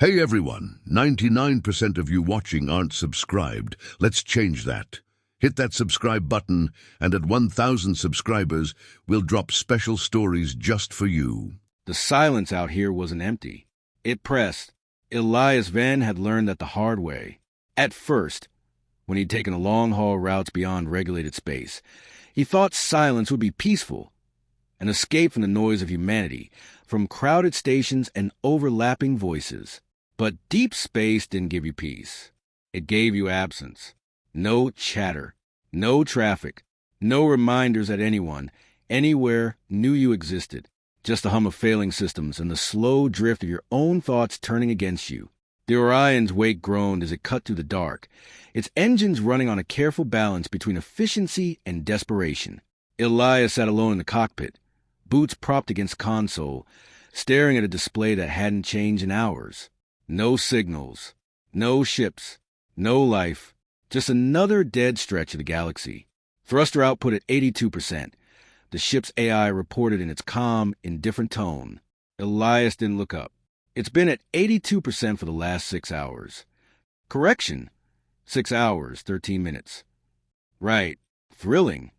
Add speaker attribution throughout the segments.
Speaker 1: Hey everyone, 99% of you watching aren't subscribed. Let's change that. Hit that subscribe button, and at 1,000 subscribers, we'll drop special stories just for you.
Speaker 2: The silence out here wasn't empty. It pressed. Elias Van had learned that the hard way. At first, when he'd taken long-haul routes beyond regulated space, he thought silence would be peaceful, an escape from the noise of humanity, from crowded stations and overlapping voices. But deep space didn't give you peace. It gave you absence. No chatter, no traffic, no reminders that anyone, anywhere, knew you existed. Just the hum of failing systems and the slow drift of your own thoughts turning against you. The Orion's wake groaned as it cut through the dark, its engines running on a careful balance between efficiency and desperation. Elias sat alone in the cockpit, boots propped against console, staring at a display that hadn't changed in hours. No signals, no ships, no life, just another dead stretch of the galaxy. Thruster output at 82%. The ship's AI reported in its calm, indifferent tone. Elias didn't look up. It's been at 82% for the last 6 hours. Correction. 6 hours, 13 minutes. Right. Thrilling.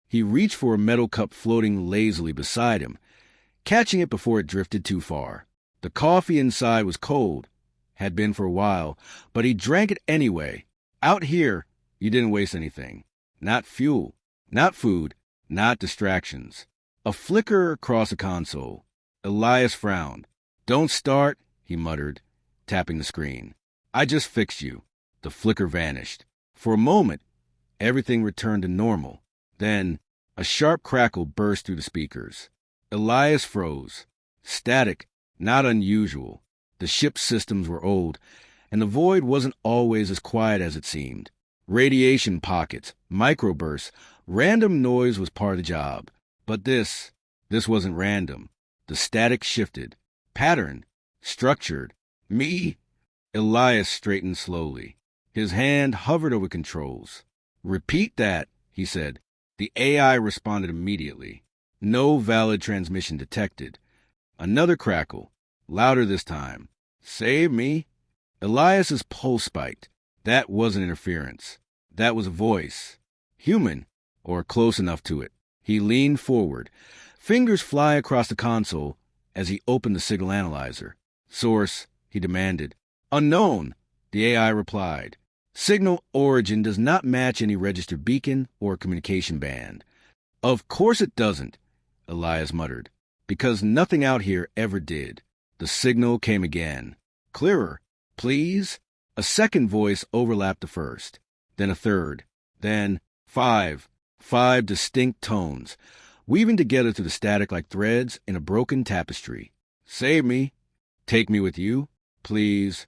Speaker 2: He reached for a metal cup floating lazily beside him, catching it before it drifted too far. The coffee inside was cold, had been for a while, but he drank it anyway. Out here, you didn't waste anything. Not fuel, not food, not distractions. A flicker across the console. Elias frowned. "Don't start," he muttered, tapping the screen. "I just fixed you." The flicker vanished. For a moment, everything returned to normal. Then, a sharp crackle burst through the speakers. Elias froze. Static, not unusual. The ship's systems were old, and the void wasn't always as quiet as it seemed. Radiation pockets, microbursts, random noise was part of the job. But this wasn't random. The static shifted. Patterned. Structured. Me? Elias straightened slowly. His hand hovered over controls. "Repeat that," he said. The AI responded immediately. No valid transmission detected. Another crackle. Louder this time. "Save me." Elias's pulse spiked. That wasn't interference. That was a voice. Human, or close enough to it. He leaned forward. Fingers fly across the console as he opened the signal analyzer. "Source," he demanded. "Unknown," the AI replied. "Signal origin does not match any registered beacon or communication band." "Of course it doesn't," Elias muttered, "because nothing out here ever did." The signal came again. "Clearer, please." A second voice overlapped the first, then a third, then five distinct tones, weaving together through the static like threads in a broken tapestry. "Save me. Take me with you, please."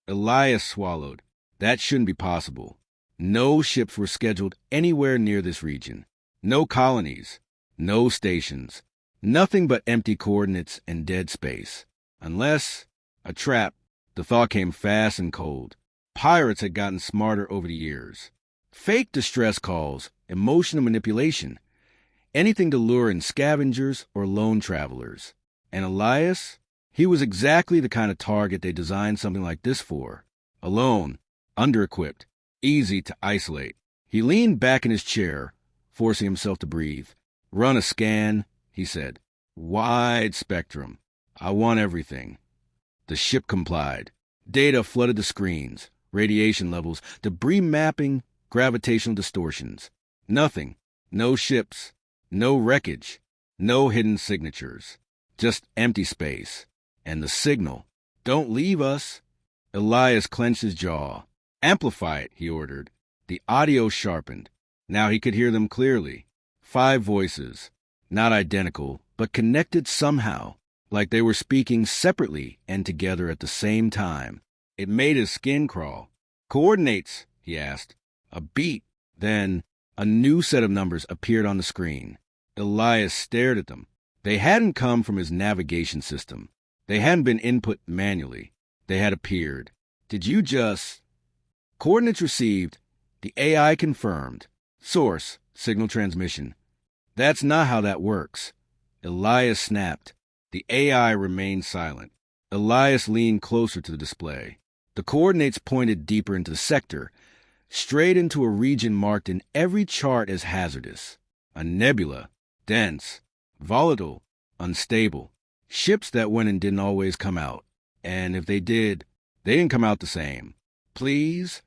Speaker 2: Elias swallowed. That shouldn't be possible. No ships were scheduled anywhere near this region. No colonies. No stations. Nothing but empty coordinates and dead space. Unless a trap. The thought came fast and cold. Pirates had gotten smarter over the years. Fake distress calls, emotional manipulation, anything to lure in scavengers or lone travelers. And Elias? He was exactly the kind of target they designed something like this for. Alone, under-equipped, easy to isolate. He leaned back in his chair, forcing himself to breathe. "Run a scan," he said. "Wide spectrum. I want everything." The ship complied. Data flooded the screens, radiation levels, debris mapping, gravitational distortions. Nothing. No ships. No wreckage. No hidden signatures. Just empty space. And the signal. "Don't leave us." Elias clenched his jaw. "Amplify it," he ordered. The audio sharpened. Now he could hear them clearly. 5 voices. Not identical, but connected somehow, like they were speaking separately and together at the same time. It made his skin crawl. "Coordinates," he asked. A beat. Then a new set of numbers appeared on the screen. Elias stared at them. They hadn't come from his navigation system. They hadn't been input manually. They had appeared. "Did you just—" "Coordinates received. The AI confirmed. Source, signal transmission." "That's not how that works." Elias snapped. The AI remained silent. Elias leaned closer to the display. The coordinates pointed deeper into the sector, straight into a region marked in every chart as hazardous. A nebula, dense, volatile, unstable. Ships that went and didn't always come out. And if they did, they didn't come out the same. Please?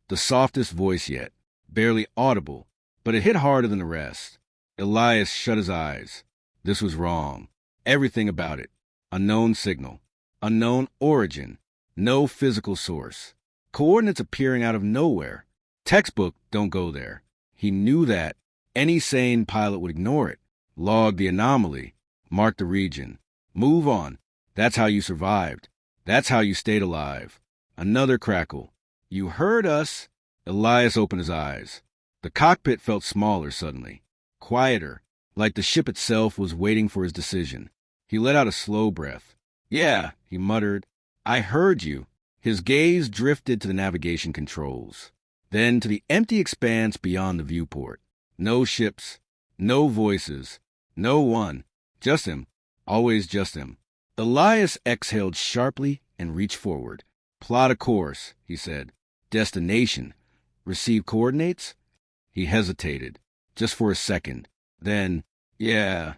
Speaker 2: The softest voice yet, barely audible, but it hit harder than the rest. Elias shut his eyes. This was wrong. Everything about it. Unknown signal. Unknown origin. No physical source. Coordinates appearing out of nowhere. Textbook don't go there. He knew that. Any sane pilot would ignore it. Log the anomaly. Mark the region. Move on. That's how you survived. That's how you stayed alive. Another crackle. You heard us. Elias opened his eyes. The cockpit felt smaller suddenly. Quieter, like the ship itself was waiting for his decision. He let out a slow breath. Yeah, he muttered. I heard you. His gaze drifted to the navigation controls, then to the empty expanse beyond the viewport. No ships, no voices, no one. Just him. Always just him. Elias exhaled sharply and reached forward. Plot a course, he said. Destination. Receive coordinates? He hesitated, just for a second. Then, yeah.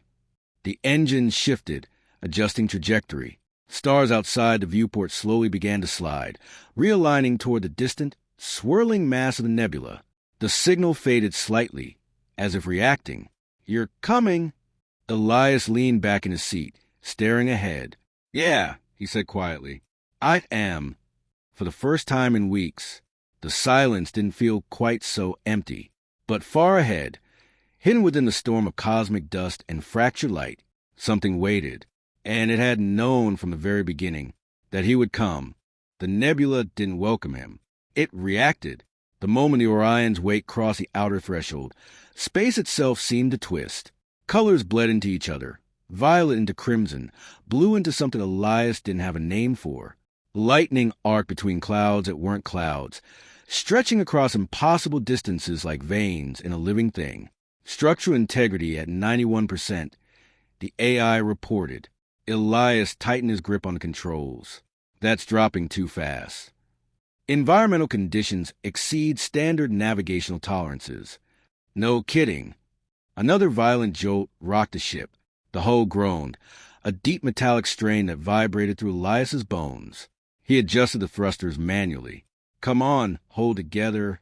Speaker 2: The engine shifted, adjusting trajectory. Stars outside the viewport slowly began to slide, realigning toward the distant, swirling mass of the nebula. The signal faded slightly, as if reacting. You're coming. Elias leaned back in his seat, staring ahead. Yeah, he said quietly. I am. For the first time in weeks, the silence didn't feel quite so empty. But far ahead, hidden within the storm of cosmic dust and fractured light, something waited. And it had known from the very beginning that he would come. The nebula didn't welcome him. It reacted. The moment the Orion's weight crossed the outer threshold, space itself seemed to twist. Colors bled into each other, violet into crimson, blue into something Elias didn't have a name for. Lightning arced between clouds that weren't clouds, stretching across impossible distances like veins in a living thing. Structural integrity at 91%, the AI reported. Elias tightened his grip on the controls. That's dropping too fast. Environmental conditions exceed standard navigational tolerances. No kidding. Another violent jolt rocked the ship. The hull groaned, a deep metallic strain that vibrated through Elias's bones. He adjusted the thrusters manually. Come on, hold together.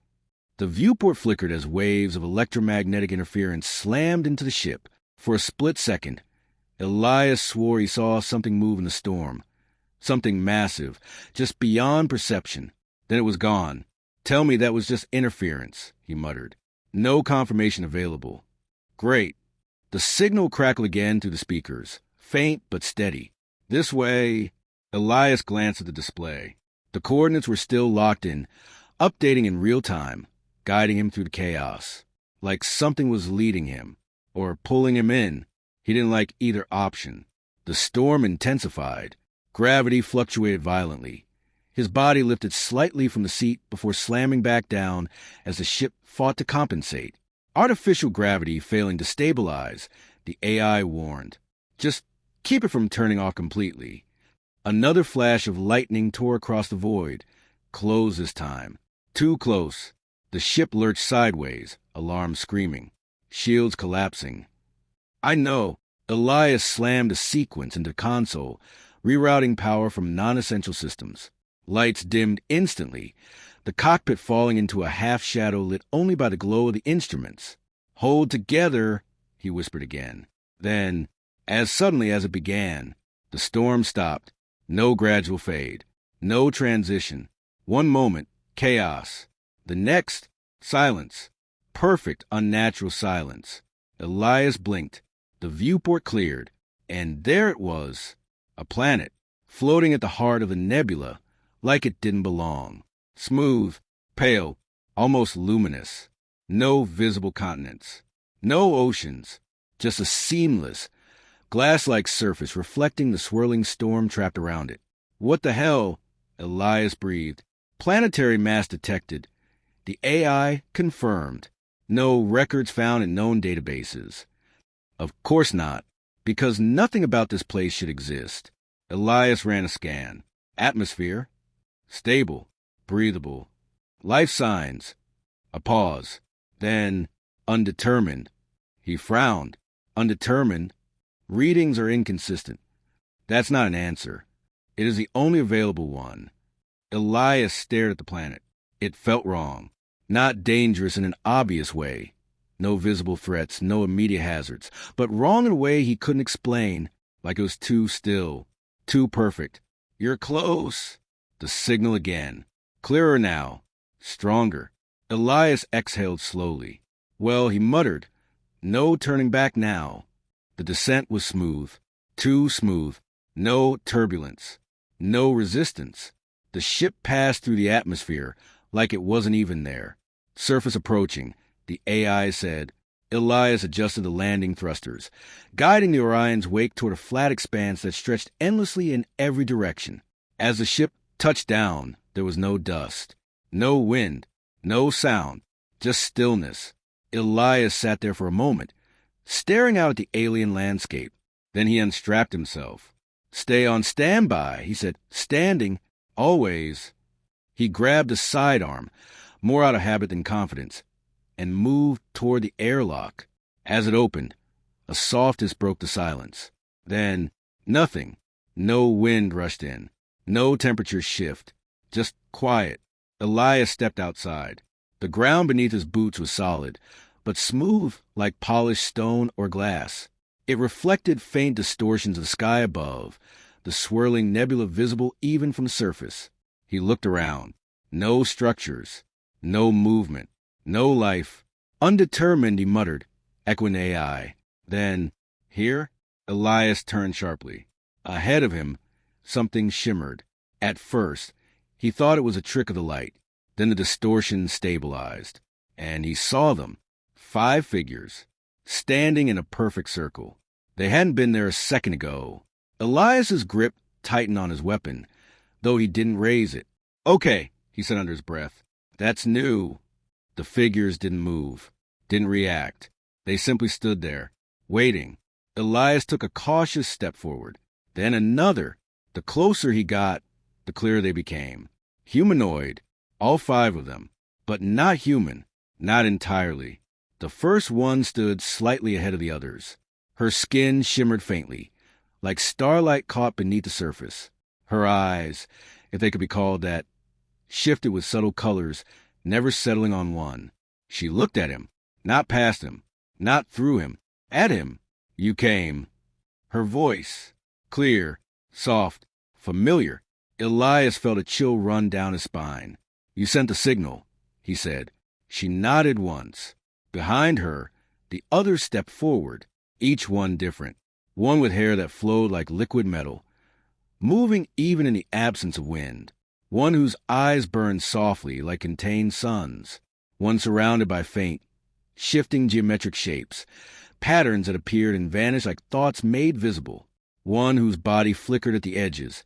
Speaker 2: The viewport flickered as waves of electromagnetic interference slammed into the ship. For a split second, Elias swore he saw something move in the storm. Something massive, just beyond perception. Then it was gone. Tell me that was just interference, he muttered. No confirmation available. Great. The signal crackled again through the speakers, faint but steady. This way. Elias glanced at the display. The coordinates were still locked in, updating in real time, guiding him through the chaos. Like something was leading him, or pulling him in. He didn't like either option. The storm intensified. Gravity fluctuated violently. His body lifted slightly from the seat before slamming back down as the ship fought to compensate. Artificial gravity failing to stabilize, the AI warned. Just keep it from turning off completely. Another flash of lightning tore across the void. Close this time. Too close. The ship lurched sideways, alarm screaming. Shields collapsing. I know. Elias slammed a sequence into the console, rerouting power from non-essential systems. Lights dimmed instantly, the cockpit falling into a half-shadow lit only by the glow of the instruments. Hold together, he whispered again. Then, as suddenly as it began, the storm stopped. No gradual fade. No transition. One moment, chaos. The next, silence. Perfect, unnatural silence. Elias blinked. The viewport cleared. And there it was. A planet, floating at the heart of a nebula, like it didn't belong. Smooth, pale, almost luminous. No visible continents. No oceans. Just a seamless, glass-like surface reflecting the swirling storm trapped around it. What the hell? Elias breathed. Planetary mass detected. The AI confirmed. No records found in known databases. Of course not, because nothing about this place should exist. Elias ran a scan. Atmosphere. Stable. Breathable. Life signs. A pause. Then, undetermined. He frowned. Undetermined. Readings are inconsistent. That's not an answer. It is the only available one. Elias stared at the planet. It felt wrong. Not dangerous in an obvious way. No visible threats, no immediate hazards. But wrong in a way he couldn't explain, like it was too still, too perfect. You're close. The signal again. Clearer now. Stronger. Elias exhaled slowly. Well, he muttered. No turning back now. The descent was smooth. Too smooth. No turbulence. No resistance. The ship passed through the atmosphere like it wasn't even there. Surface approaching, the AI said. Elias adjusted the landing thrusters, guiding the Orion's wake toward a flat expanse that stretched endlessly in every direction. As the ship touched down, there was no dust, no wind, no sound, just stillness. Elias sat there for a moment, staring out at the alien landscape. Then he unstrapped himself. Stay on standby, he said. Standing, always. He grabbed a sidearm, more out of habit than confidence, and moved toward the airlock. As it opened, a softness broke the silence. Then, nothing. No wind rushed in. No temperature shift. Just quiet. Elias stepped outside. The ground beneath his boots was solid, but smooth like polished stone or glass. It reflected faint distortions of the sky above, the swirling nebula visible even from the surface. He looked around. No structures. No movement. No life. Undetermined, he muttered, echoing AI. Then, here, Elias turned sharply. Ahead of him, something shimmered. At first, he thought it was a trick of the light. Then the distortion stabilized, and he saw them. 5 figures, standing in a perfect circle. They hadn't been there a second ago. Elias's grip tightened on his weapon, though he didn't raise it. Okay, he said under his breath. That's new. The figures didn't move, didn't react. They simply stood there, waiting. Elias took a cautious step forward, then another. The closer he got, the clearer they became. Humanoid, all 5 of them, but not human, not entirely. The first one stood slightly ahead of the others. Her skin shimmered faintly, like starlight caught beneath the surface. Her eyes, if they could be called that, shifted with subtle colors, never settling on one. She looked at him, not past him, not through him, at him. You came. Her voice, clear, soft, familiar. Elias felt a chill run down his spine. You sent the signal, he said. She nodded once. Behind her, the others stepped forward, each one different. One with hair that flowed like liquid metal, moving even in the absence of wind. One whose eyes burned softly like contained suns. One surrounded by faint, shifting geometric shapes, patterns that appeared and vanished like thoughts made visible. One whose body flickered at the edges,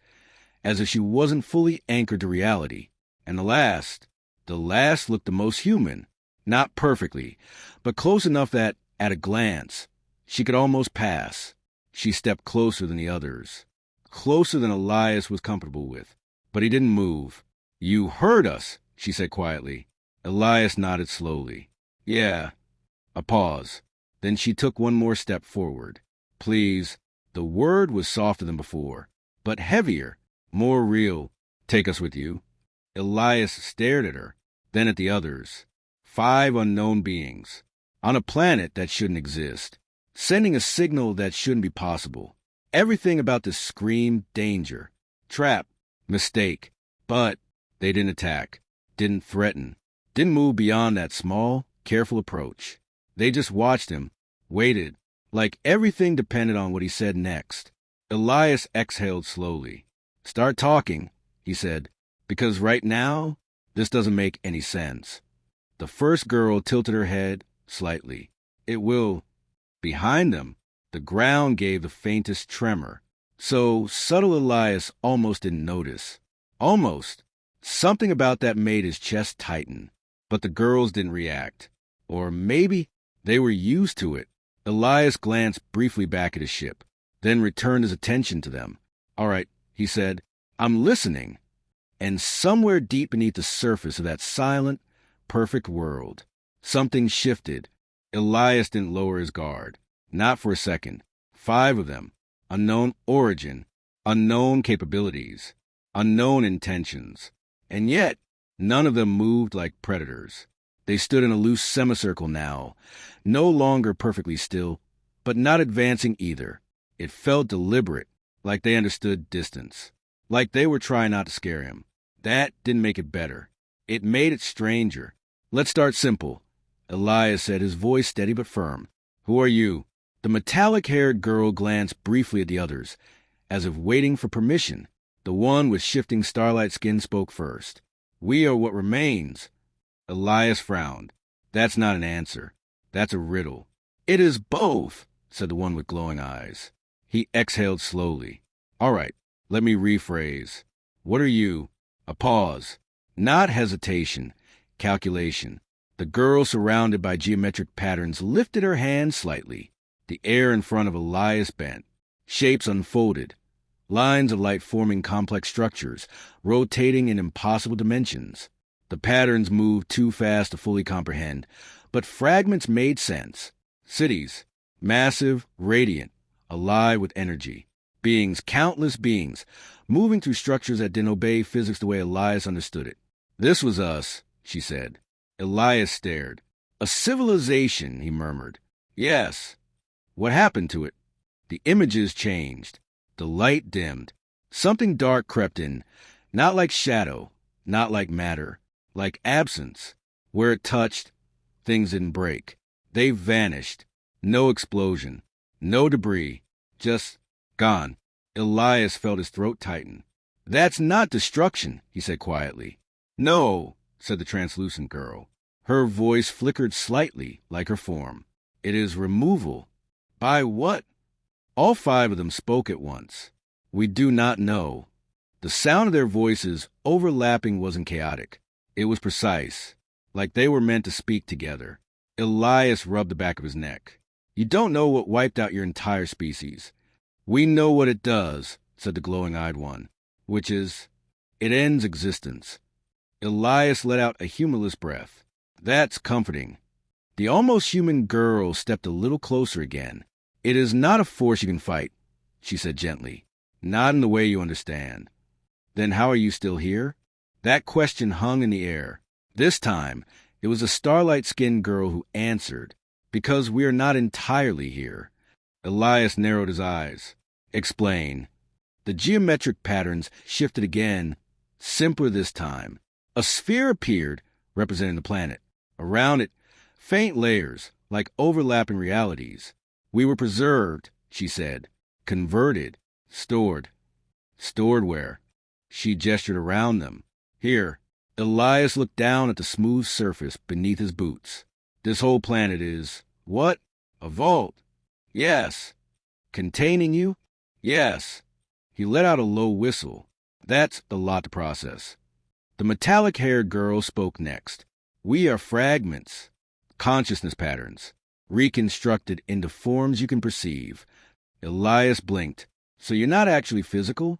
Speaker 2: as if she wasn't fully anchored to reality. And the last looked the most human. Not perfectly, but close enough that, at a glance, she could almost pass. She stepped closer than the others, closer than Elias was comfortable with. But he didn't move. You heard us, she said quietly. Elias nodded slowly. Yeah. A pause. Then she took one more step forward. Please. The word was softer than before, but heavier, more real. Take us with you. Elias stared at her, then at the others. 5 unknown beings, on a planet that shouldn't exist, sending a signal that shouldn't be possible. Everything about this screamed danger, trap, mistake. But they didn't attack, didn't threaten, didn't move beyond that small, careful approach. They just watched him, waited, like everything depended on what he said next. Elias exhaled slowly. Start talking, he said, because right now, this doesn't make any sense. The first girl tilted her head slightly. It will. Behind them, the ground gave the faintest tremor. So subtle Elias almost didn't notice. Almost. Something about that made his chest tighten. But the girls didn't react. Or maybe they were used to it. Elias glanced briefly back at his ship, then returned his attention to them. All right, he said. I'm listening. And somewhere deep beneath the surface of that silent, perfect world, something shifted. Elias didn't lower his guard. Not for a second. 5 of them. Unknown origin. Unknown capabilities. Unknown intentions. And yet, none of them moved like predators. They stood in a loose semicircle now, no longer perfectly still, but not advancing either. It felt deliberate, like they understood distance, like they were trying not to scare him. That didn't make it better. It made it stranger. Let's start simple, Elias said, his voice steady but firm. Who are you? The metallic-haired girl glanced briefly at the others, as if waiting for permission. The one with shifting starlight skin spoke first. We are what remains. Elias frowned. That's not an answer. That's a riddle. It is both, said the one with glowing eyes. He exhaled slowly. All right, let me rephrase. What are you? A pause. Not hesitation. Calculation. The girl, surrounded by geometric patterns, lifted her hand slightly. The air in front of Elias bent. Shapes unfolded. Lines of light forming complex structures, rotating in impossible dimensions. The patterns moved too fast to fully comprehend, but fragments made sense. Cities, massive, radiant, alive with energy. Beings, countless beings, moving through structures that didn't obey physics the way Elias understood it. This was us, she said. Elias stared. A civilization, he murmured. Yes. What happened to it? The images changed. The light dimmed. Something dark crept in, not like shadow, not like matter, like absence. Where it touched, things didn't break. They vanished. No explosion. No debris. Just gone. Elias felt his throat tighten. That's not destruction, he said quietly. No, said the translucent girl. Her voice flickered slightly, like her form. It is removal. By what? All 5 of them spoke at once. We do not know. The sound of their voices, overlapping, wasn't chaotic. It was precise, like they were meant to speak together. Elias rubbed the back of his neck. You don't know what wiped out your entire species. We know what it does, said the glowing-eyed one, which is, it ends existence. Elias let out a humorless breath. That's comforting. The almost human girl stepped a little closer again. It is not a force you can fight, she said gently. Not in the way you understand. Then how are you still here? That question hung in the air. This time, it was a starlight-skinned girl who answered. Because we are not entirely here. Elias narrowed his eyes. Explain. The geometric patterns shifted again, simpler this time. A sphere appeared, representing the planet. Around it, faint layers, like overlapping realities. We were preserved, she said. Converted. Stored. Stored where? She gestured around them. Here. Elias looked down at the smooth surface beneath his boots. This whole planet is, what? A vault. Yes. Containing you? Yes. He let out a low whistle. That's a lot to process. The metallic-haired girl spoke next. We are fragments. Consciousness patterns. Reconstructed into forms you can perceive. Elias blinked. So you're not actually physical?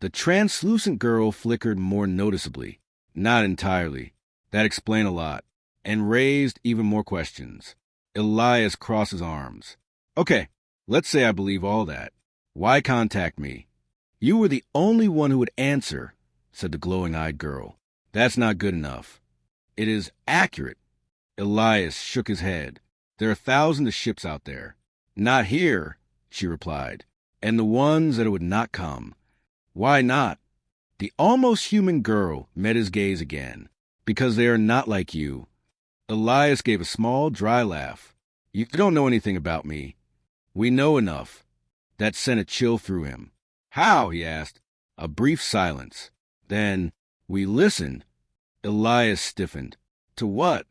Speaker 2: The translucent girl flickered more noticeably. Not entirely. That explained a lot. And raised even more questions. Elias crossed his arms. Okay, let's say I believe all that. Why contact me? You were the only one who would answer, said the glowing-eyed girl. That's not good enough. It is accurate. Elias shook his head. There are thousands of ships out there. Not here, she replied. And the ones that would not come. Why not? The almost human girl met his gaze again. Because they are not like you. Elias gave a small, dry laugh. You don't know anything about me. We know enough. That sent a chill through him. How? He asked. A brief silence. Then, we listened. Elias stiffened. To what?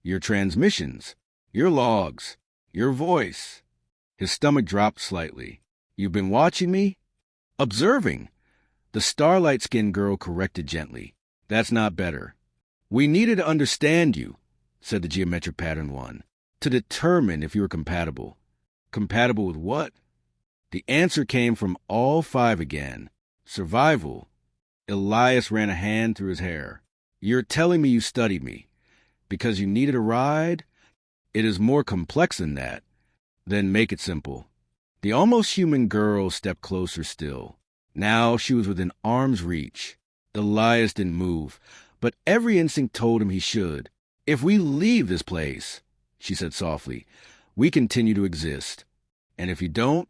Speaker 2: Your transmissions. Your logs. Your voice. His stomach dropped slightly. You've been watching me? Observing. The starlight-skinned girl corrected gently. That's not better. We needed to understand you, said the geometric pattern one, to determine if you were compatible. Compatible with what? The answer came from all 5 again. Survival. Elias ran a hand through his hair. You're telling me you studied me because you needed a ride? It is more complex than that. Then make it simple. The almost human girl stepped closer still. Now she was within arm's reach. Elias didn't move, but every instinct told him he should. If we leave this place, she said softly, we continue to exist. And if you don't,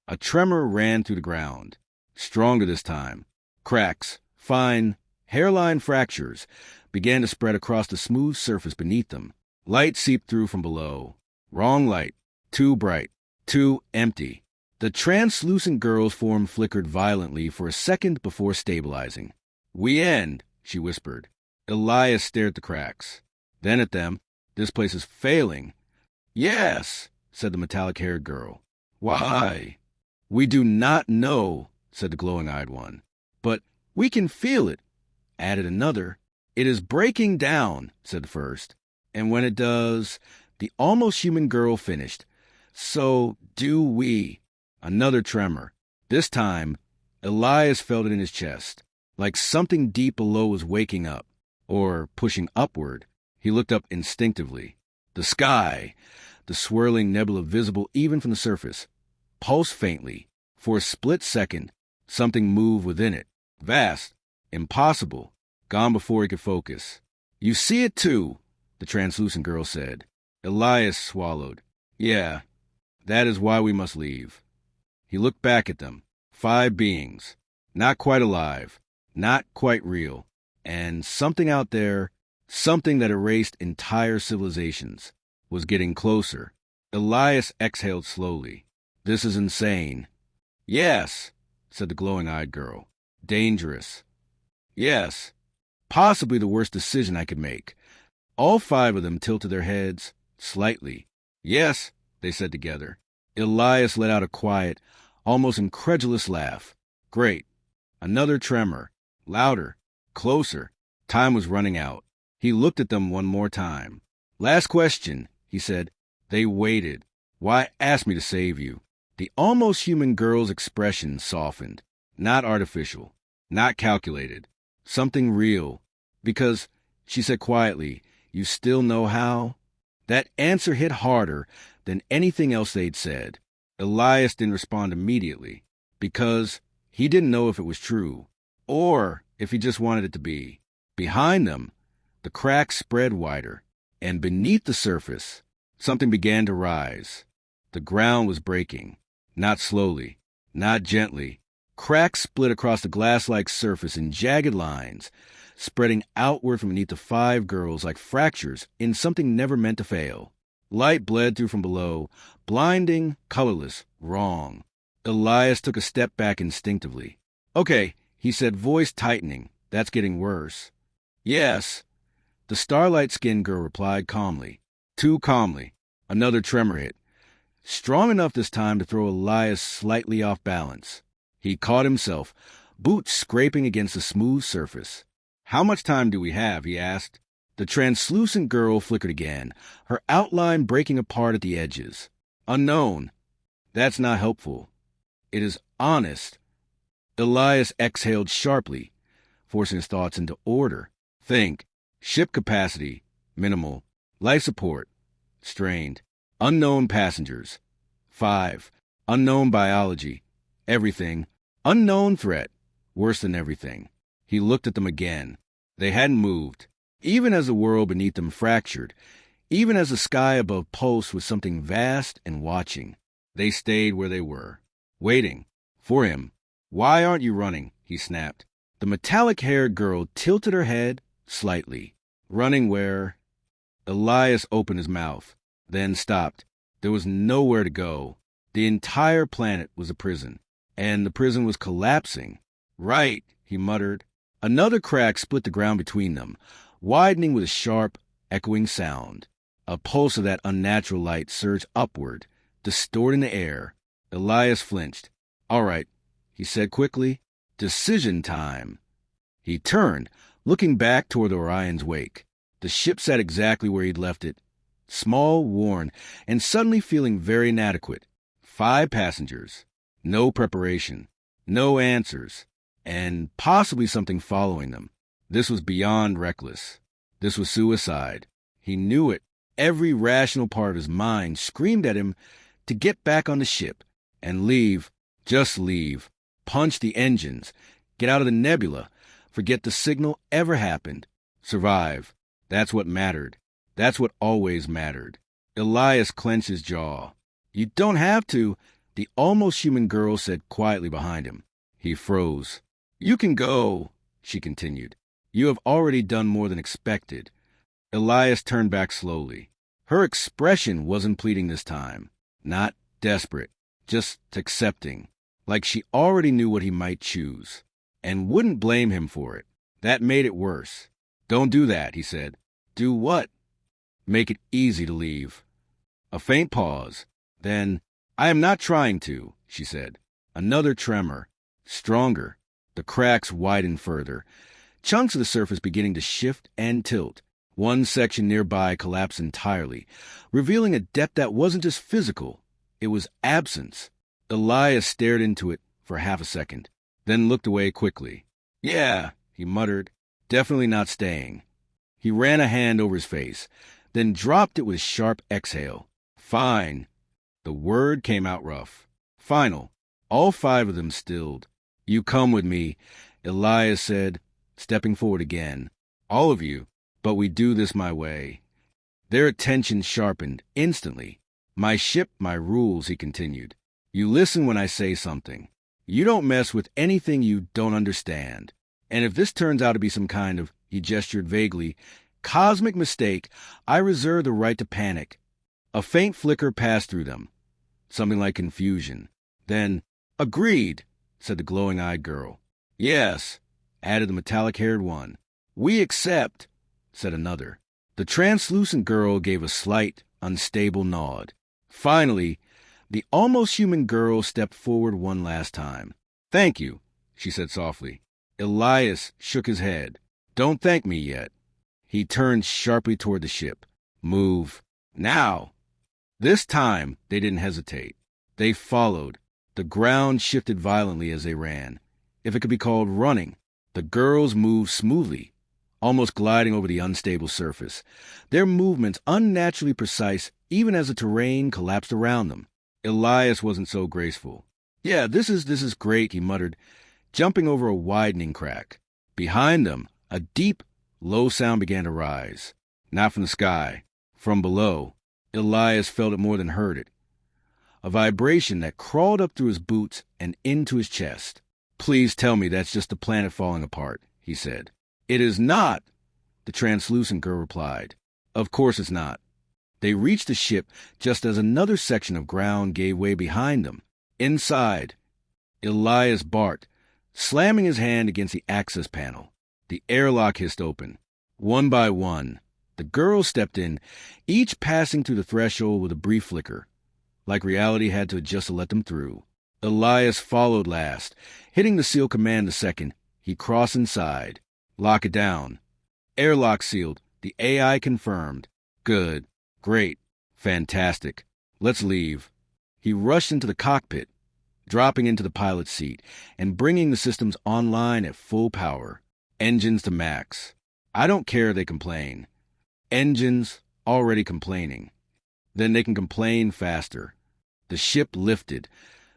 Speaker 2: a tremor ran through the ground. Stronger this time. Cracks, fine, hairline fractures began to spread across the smooth surface beneath them. Light seeped through from below. Wrong light. Too bright. Too empty. The translucent girl's form flickered violently for a second before stabilizing. We end, she whispered. Elias stared at the cracks. Then at them. This place is failing. Yes, said the metallic-haired girl. Why? We do not know, said the glowing-eyed one. But we can feel it, added another. It is breaking down, said the first. And when it does, the almost human girl finished. So do we. Another tremor. This time, Elias felt it in his chest, like something deep below was waking up, or pushing upward. He looked up instinctively. The sky, the swirling nebula visible even from the surface, pulsed faintly. For a split second, something moved within it. Vast, impossible, gone before he could focus. You see it too, the translucent girl said. Elias swallowed. Yeah, that is why we must leave. He looked back at them. 5 beings. Not quite alive. Not quite real. And something out there, something that erased entire civilizations, was getting closer. Elias exhaled slowly. This is insane. Yes, said the glowing-eyed girl. Dangerous. Yes. Possibly the worst decision I could make. All 5 of them tilted their heads, slightly. Yes, they said together. Elias let out a quiet, almost incredulous laugh. Great. Another tremor. Louder. Closer. Time was running out. He looked at them one more time. Last question, he said. They waited. Why ask me to save you? The almost human girl's expression softened. Not artificial. Not calculated. Something real. Because, she said quietly, you still know how? That answer hit harder than anything else they'd said. Elias didn't respond immediately, because he didn't know if it was true, or if he just wanted it to be. Behind them, the cracks spread wider, and beneath the surface, something began to rise. The ground was breaking, not slowly, not gently. Cracks split across the glass-like surface in jagged lines, spreading outward from beneath the 5 girls like fractures in something never meant to fail. Light bled through from below, blinding, colorless, wrong. Elias took a step back instinctively. Okay, he said, voice tightening. That's getting worse. Yes, the starlight-skinned girl replied calmly. Too calmly. Another tremor hit. Strong enough this time to throw Elias slightly off balance. He caught himself, boots scraping against the smooth surface. How much time do we have? He asked. The translucent girl flickered again, her outline breaking apart at the edges. Unknown. That's not helpful. It is honest. Elias exhaled sharply, forcing his thoughts into order. Think. Ship capacity. Minimal. Life support. Strained. Unknown passengers. 5. Unknown biology. Everything. Unknown threat. Worse than everything. He looked at them again. They hadn't moved. Even as the world beneath them fractured, even as the sky above pulsed with something vast and watching, they stayed where they were, waiting for him. Why aren't you running? He snapped. The metallic-haired girl tilted her head slightly. Running where? Elias opened his mouth, then stopped. There was nowhere to go. The entire planet was a prison, and the prison was collapsing. Right, he muttered. Another crack split the ground between them, widening with a sharp, echoing sound. A pulse of that unnatural light surged upward, distorting the air. Elias flinched. All right, he said quickly. Decision time. He turned, looking back toward the Orion's wake. The ship sat exactly where he'd left it, small, worn, and suddenly feeling very inadequate. 5 passengers. No preparation. No answers. and possibly something following them. This was beyond reckless. This was suicide. He knew it. Every rational part of his mind screamed at him to get back on the ship and leave, just leave, punch the engines, get out of the nebula, forget the signal ever happened, survive. That's what mattered. That's what always mattered. Elias clenched his jaw. You don't have to, the almost human girl said quietly behind him. He froze. You can go, she continued. You have already done more than expected. Elias turned back slowly. Her expression wasn't pleading this time. Not desperate, just accepting. Like she already knew what he might choose. And wouldn't blame him for it. That made it worse. Don't do that, he said. Do what? Make it easy to leave. A faint pause. Then, I am not trying to, she said. Another tremor. Stronger. The cracks widened further. Chunks of the surface beginning to shift and tilt. One section nearby collapsed entirely, revealing a depth that wasn't just physical. It was absence. Elias stared into it for half a second, then looked away quickly. Yeah, he muttered. Definitely not staying. He ran a hand over his face, then dropped it with a sharp exhale. Fine. The word came out rough. Final. All five of them stilled. You come with me, Elias said, stepping forward again. All of you, but we do this my way. Their attention sharpened instantly. My ship, my rules, he continued. You listen when I say something. You don't mess with anything you don't understand. And if this turns out to be some kind of, he gestured vaguely, cosmic mistake, I reserve the right to panic. A faint flicker passed through them. Something like confusion. Then, agreed, said the glowing-eyed girl. Yes, added the metallic-haired one. We accept, said another. The translucent girl gave a slight, unstable nod. Finally, the almost human girl stepped forward one last time. Thank you, she said softly. Elias shook his head. Don't thank me yet. He turned sharply toward the ship. Move. Now. This time, they didn't hesitate. They followed. The ground shifted violently as they ran. If it could be called running, the girls moved smoothly, almost gliding over the unstable surface, their movements unnaturally precise even as the terrain collapsed around them. Elias wasn't so graceful. Yeah, this is great, he muttered, jumping over a widening crack. Behind them, a deep, low sound began to rise. Not from the sky. From below. Elias felt it more than heard it. A vibration that crawled up through his boots and into his chest. Please tell me that's just the planet falling apart, he said. It is not, the translucent girl replied. Of course it's not. They reached the ship just as another section of ground gave way behind them. Inside, Elias barked, slamming his hand against the access panel. The airlock hissed open. One by one, the girls stepped in, each passing through the threshold with a brief flicker, like reality had to adjust to let them through. Elias followed last, hitting the seal command the second. He crossed inside. Lock it down. Airlock sealed. The AI confirmed. Good. Great. Fantastic. Let's leave. He rushed into the cockpit, dropping into the pilot's seat and bringing the systems online at full power. Engines to max. I don't care they complain. Engines already complaining. Then they can complain faster. The ship lifted.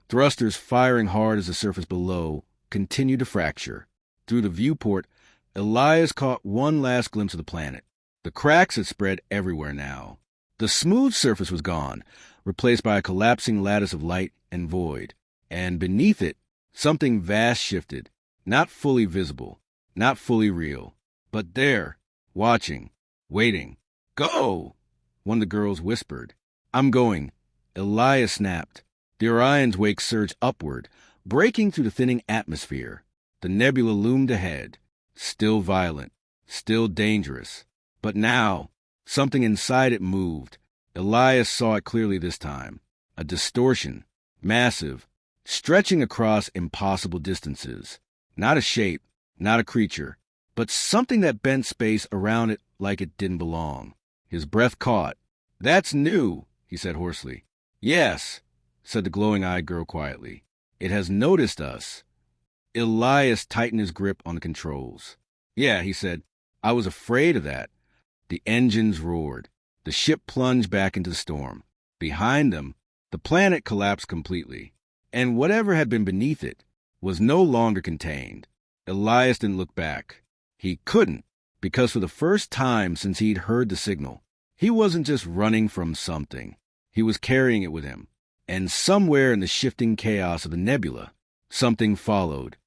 Speaker 2: Thrusters firing hard as the surface below continued to fracture. Through the viewport, Elias caught one last glimpse of the planet. The cracks had spread everywhere now. The smooth surface was gone, replaced by a collapsing lattice of light and void. And beneath it, something vast shifted, not fully visible, not fully real, but there, watching, waiting. Go! One of the girls whispered. I'm going. Elias snapped. The Orion's wake surged upward, breaking through the thinning atmosphere. The nebula loomed ahead, still violent, still dangerous. But now, something inside it moved. Elias saw it clearly this time. A distortion, massive, stretching across impossible distances. Not a shape, not a creature, but something that bent space around it like it didn't belong. His breath caught. That's new, he said hoarsely. Yes, said the glowing-eyed girl quietly. It has noticed us. Elias tightened his grip on the controls. Yeah, he said, I was afraid of that. The engines roared. The ship plunged back into the storm. Behind them, the planet collapsed completely, and whatever had been beneath it was no longer contained. Elias didn't look back. He couldn't, because for the first time since he'd heard the signal, he wasn't just running from something. He was carrying it with him. And somewhere in the shifting chaos of the nebula, something followed.